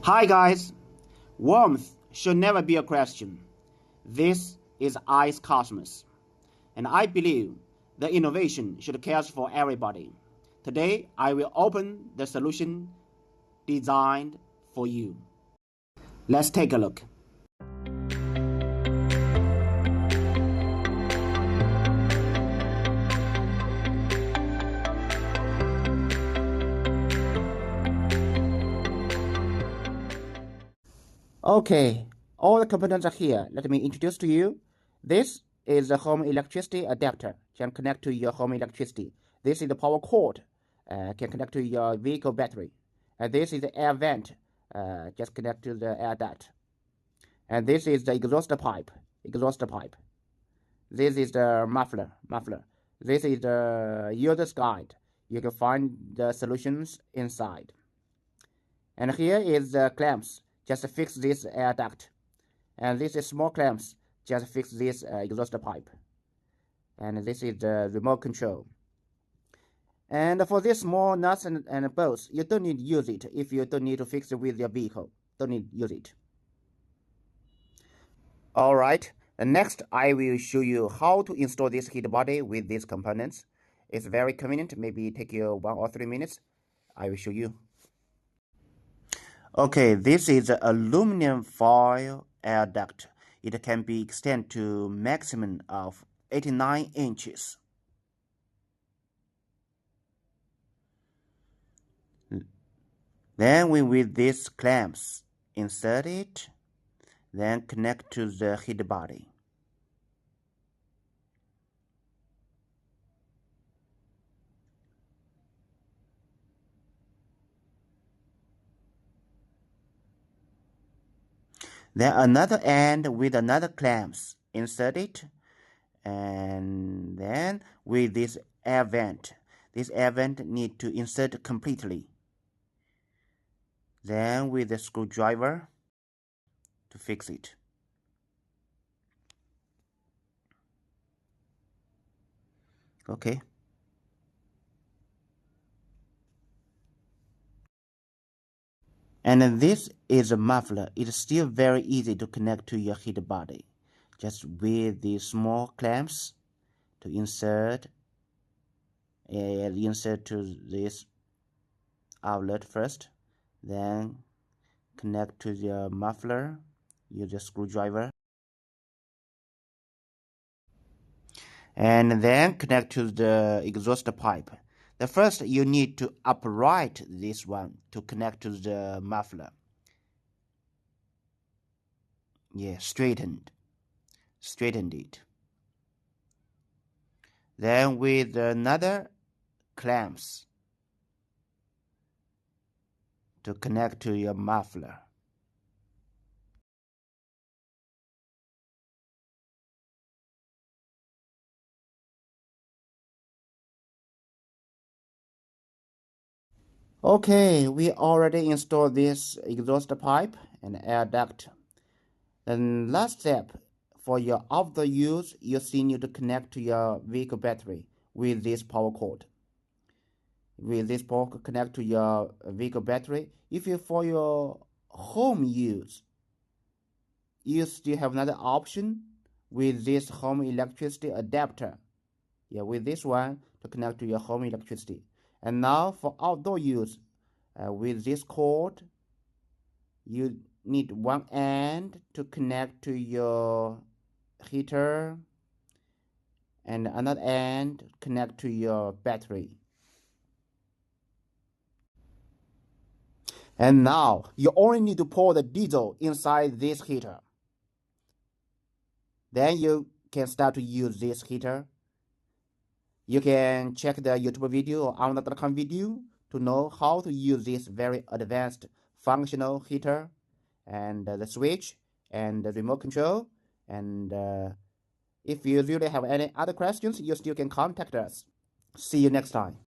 Hi guys, warmth should never be a question. This is ICECOSMOS, and I believe the innovation should care for everybody. Today I will open the solution designed for you. Let's take a look. Okay, all the components are here. Let me introduce to you. This is the home electricity adapter, can connect to your home electricity. This is the power cord, can connect to your vehicle battery. And this is the air vent, just connect to the air duct. And this is the exhaust pipe. This is the muffler. This is the user's guide. You can find the solutions inside. And here is the clamps. Just fix this air duct. And this is small clamps. Just fix this exhaust pipe. And this is the remote control. And for this small nuts and bolts, you don't need to use it if you don't need to fix it with your vehicle. Don't need to use it. Alright, next I will show you how to install this heat body with these components. It's very convenient, maybe take you 1 or 3 minutes. I will show you. Okay, this is an aluminum foil air duct. It can be extended to maximum of 89 inches. Then with these clamps, insert it, then connect to the heat body. Then another end with another clamps, insert it, and then with this air vent need to insert completely. Then with the screwdriver to fix it. Okay. And this is a muffler. It's still very easy to connect to your heat body. Just with these small clamps to insert to this outlet first, then connect to the muffler, use a screwdriver, and then connect to the exhaust pipe. The first you need to upright this one to connect to the muffler. Yeah, straightened it. Then with another clamps to connect to your muffler. Okay, we already installed this exhaust pipe and air duct. The last step, for your outdoor use, you still need to connect to your vehicle battery with this power cord. With this power cord, connect to your vehicle battery. If you for your home use, you still have another option with this home electricity adapter. Yeah, with this one to connect to your home electricity. And now for outdoor use, with this cord, you need one end to connect to your heater and another end connect to your battery. And now you only need to pour the diesel inside this heater. Then you can start to use this heater. You can check the YouTube video or Amazon.com video to know how to use this very advanced functional heater and the switch and the remote control. And if you really have any other questions, you still can contact us. See you next time.